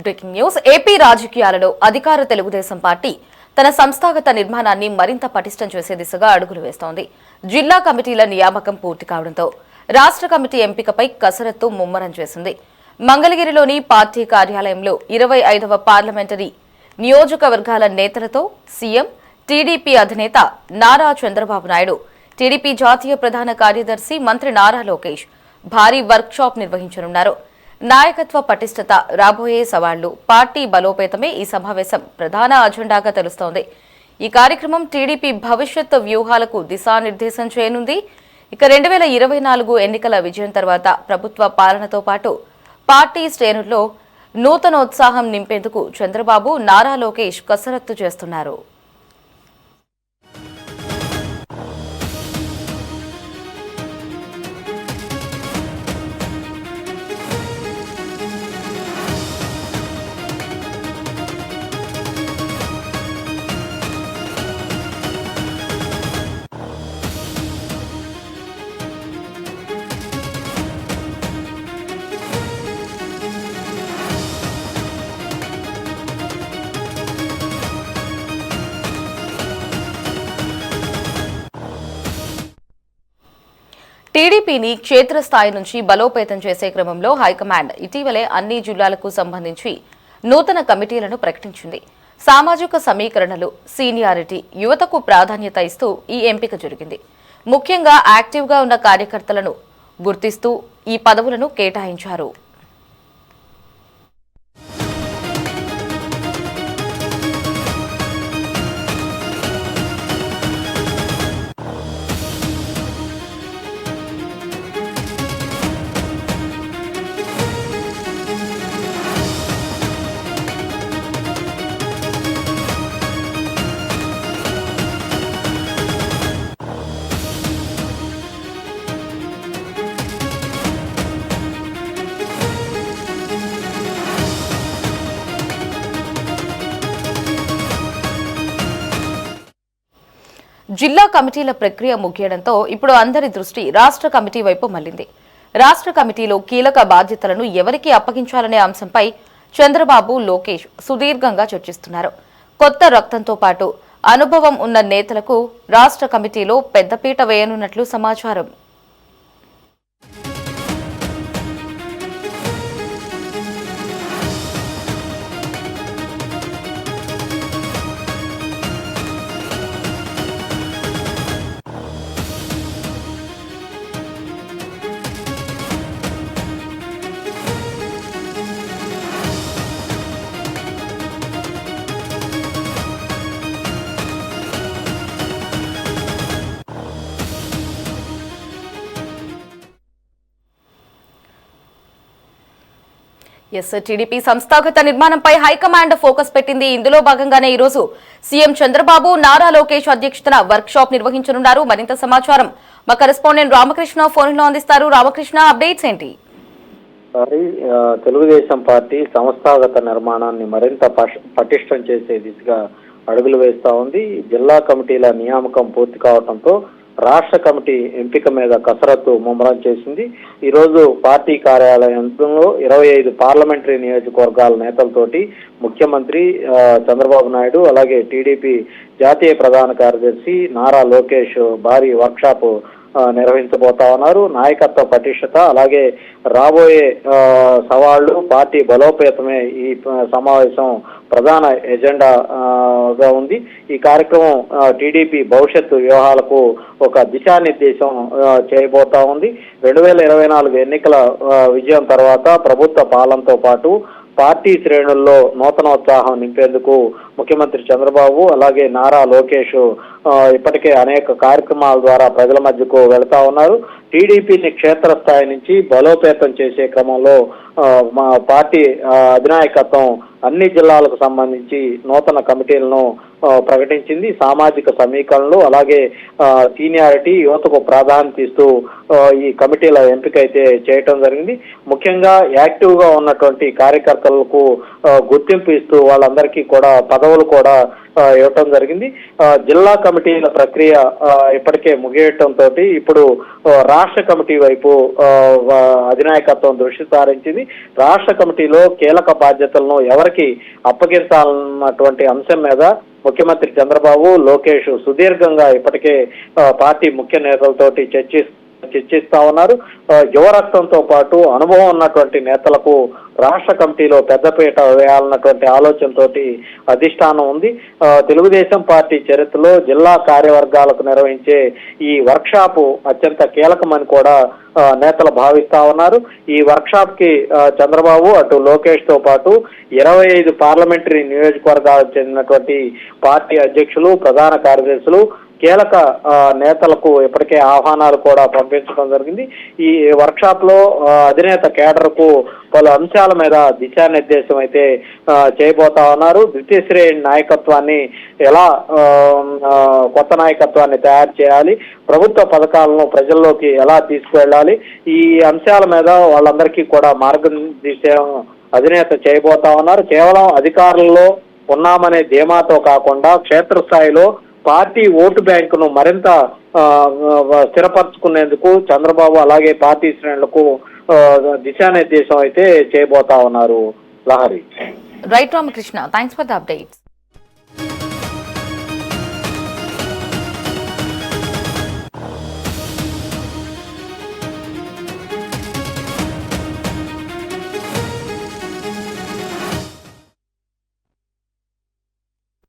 Breaking news. AP రాజకీయాలలో అధికార Telugu Desam party తన సంస్థాగత నిర్మాణాన్ని మరింత పటిష్టం చేసే దిశగా అడుగులు వేస్తోంది. జిల్లా కమిటీల నియామకం పూర్తి కావడంతో రాష్ట్ర కమిటీ ఎంపికపై కసరత్తు ముమ్మరం చేసింది. మంగళగిరిలోని పార్టీ కార్యాలయంలో 25వ పార్లమెంటరీ నియోజకవర్గాల నేతలతో సీఎం, టీడీపీ అధినేత నారా చంద్రబాబు నాయుడు, టీడీపీ జాతీయ ప్రధాన కార్యదర్శి మంత్రి నారా లోకేష్ భారీ వర్క్షాప్ నిర్వహించనున్నారు. నాయకత్వ పటిష్టత, రాబోయే సవాళ్లు, పార్టీ బలోపేతమే ఈ సమావేశం ప్రధాన అజెండాగా తెలుస్తోంది. ఈ కార్యక్రమం టీడీపీ భవిష్యత్ వ్యూహాలకు దిశానిర్దేశం చేయనుంది. ఇక 2024 ఎన్నికల విజయం తర్వాత ప్రభుత్వ పాలనతో పాటు పార్టీ శ్రేణుల్లో నూతనోత్సాహం నింపేందుకు చంద్రబాబు, నారా లోకేష్ కసరత్తు చేస్తున్నారు. టీడీపీని క్షేత్రస్థాయి నుంచి బలోపేతం చేసే క్రమంలో హైకమాండ్ ఇటీవలే అన్ని జిల్లాలకు సంబంధించి నూతన కమిటీలను ప్రకటించింది. సామాజిక సమీకరణలు, సీనియారిటీ, యువతకు ప్రాధాన్యత ఇస్తూ ఈ ఎంపిక జరిగింది. ముఖ్యంగా యాక్టివ్గా ఉన్న కార్యకర్తలను గుర్తిస్తూ ఈ పదవులను కేటాయించారు. జిల్లా కమిటీల ప్రక్రియ ముగియడంతో ఇప్పుడు అందరి దృష్టి రాష్ట్ర కమిటీ వైపు మళ్లింది. రాష్ట్ర కమిటీలో కీలక బాధ్యతలను ఎవరికి అప్పగించాలనే అంశంపై చంద్రబాబు, లోకేష్ సుదీర్ఘంగా చర్చిస్తున్నారు. కొత్త రక్తంతో పాటు అనుభవం ఉన్న నేతలకు రాష్ట్ర కమిటీలో పెద్దపీట వేయనున్నట్లు సమాచారం. టీడీపీ సంస్థాగత నిర్మాణంపై హైకమాండ్ ఫోకస్ పెట్టింది. ఇందులో భాగంగానే ఈ రోజు సీఎం చంద్రబాబు, నారా లోకేష్ అధ్యక్షతన వర్క్ షాప్ నిర్వహించనున్నారు. మరింత సమాచారం మా కరెస్పాండెంట్ రామకృష్ణ ఫోన్ లో అందిస్తారు. రామకృష్ణ, అప్డేట్స్ ఏంటి? తెలుగుదేశం పార్టీ సంస్థాగత నిర్మాణాన్ని మరింత పటిష్టం చేసే దిశగా అడుగులు వేస్తా ఉంది. జిల్లా కమిటీల నియామకం పూర్తి కావడంతో రాష్ట్ర కమిటీ ఎంపిక మీద కసరత్తు ముమ్మరం చేసింది. ఈ రోజు పార్టీ కార్యాలయంలో 25 పార్లమెంటరీ నియోజకవర్గాల నేతలతోటి ముఖ్యమంత్రి చంద్రబాబు నాయుడు, అలాగే టీడీపీ జాతీయ ప్రధాన కార్యదర్శి నారా లోకేష్ భారీ వర్క్షాప్ నిర్వహించబోతా ఉన్నారు. నాయకత్వ పటిష్టత, అలాగే రాబోయే సవాళ్లు, పార్టీ బలోపేతమే ఈ సమావేశం ప్రధాన ఎజెండాగా ఉంది. ఈ కార్యక్రమం టీడీపీ భవిష్యత్తు వ్యూహాలకు ఒక దిశానిర్దేశం చేయబోతా ఉంది. 2024 ఎన్నికల విజయం తర్వాత ప్రభుత్వ పాలనతో పాటు పార్టీ శ్రేణుల్లో నూతనోత్సాహం నింపేందుకు ముఖ్యమంత్రి చంద్రబాబు, అలాగే నారా లోకేష్ ఇప్పటికే అనేక కార్యక్రమాల ద్వారా ప్రజల మధ్యకు వెళతా ఉన్నారు. టీడీపీని క్షేత్రస్థాయి నుంచి బలోపేతం చేసే క్రమంలో పార్టీ అధినాయకత్వం అన్ని జిల్లాలకు సంబంధించి నూతన కమిటీలను ప్రకటించింది. సామాజిక సమీకరణలు అలాగే సీనియారిటీ, యువతకు ప్రాధాన్యత ఇస్తూ ఈ కమిటీల ఎంపిక అయితే చేయటం జరిగింది. ముఖ్యంగా యాక్టివ్ గా ఉన్నటువంటి కార్యకర్తలకు గుర్తింపు ఇస్తూ వాళ్ళందరికీ కూడా పదవులు కూడా ఇవ్వటం జరిగింది. జిల్లా కమిటీల ప్రక్రియ ఇప్పటికే ముగియటంతో ఇప్పుడు రాష్ట్ర కమిటీ వైపు అధినాయకత్వం దృష్టి సారించింది. రాష్ట్ర కమిటీలో కీలక బాధ్యతలను ఎవరికి అప్పగించాలన్నటువంటి అంశం మీద ముఖ్యమంత్రి చంద్రబాబు, లోకేష్ సుదీర్ఘంగా ఇప్పటికే పార్టీ ముఖ్య నేతలతోటి చర్చిస్తా ఉన్నారు. యువరక్తంతో పాటు అనుభవం ఉన్నటువంటి నేతలకు రాష్ట్ర కమిటీలో పెద్దపీట వేయాలన్నటువంటి ఆలోచనతోటి అధిష్టానం ఉంది. తెలుగుదేశం పార్టీ చరిత్రలో జిల్లా కార్యవర్గాలకు నిర్వహించే ఈ వర్క్షాప్ అత్యంత కీలకమని కూడా నేతలు భావిస్తా ఉన్నారు. ఈ వర్క్షాప్ కి చంద్రబాబు అటు లోకేష్ తో పాటు 25 పార్లమెంటరీ నియోజకవర్గాలకు చెందినటువంటి పార్టీ అధ్యక్షులు, ప్రధాన కార్యదర్శులు, కీలక నేతలకు ఇప్పటికే ఆహ్వానాలు కూడా పంపించడం జరిగింది. ఈ వర్క్షాప్ లో అధినేత కేడర్ కు పలు అంశాల మీద దిశానిర్దేశం అయితే చేయబోతా ఉన్నారు. ద్వితీయ శ్రేణి నాయకత్వాన్ని ఎలా కొత్త నాయకత్వాన్ని తయారు చేయాలి, ప్రభుత్వ పథకాలను ప్రజల్లోకి ఎలా తీసుకువెళ్ళాలి, ఈ అంశాల మీద వాళ్ళందరికీ కూడా మార్గనిర్దేశం అధినేత చేయబోతా ఉన్నారు. కేవలం అధికారుల్లో ఉన్నామనే ధీమాతో కాకుండా క్షేత్రస్థాయిలో పార్టీ ఓటు బ్యాంకును మరింత స్థిరపరచుకునేందుకు చంద్రబాబు అలాగే పార్టీ శ్రేణులకు దిశానిర్దేశం అయితే చేయబోతా ఉన్నారు. Lahari. Right Ramakrishna, thanks for the updates.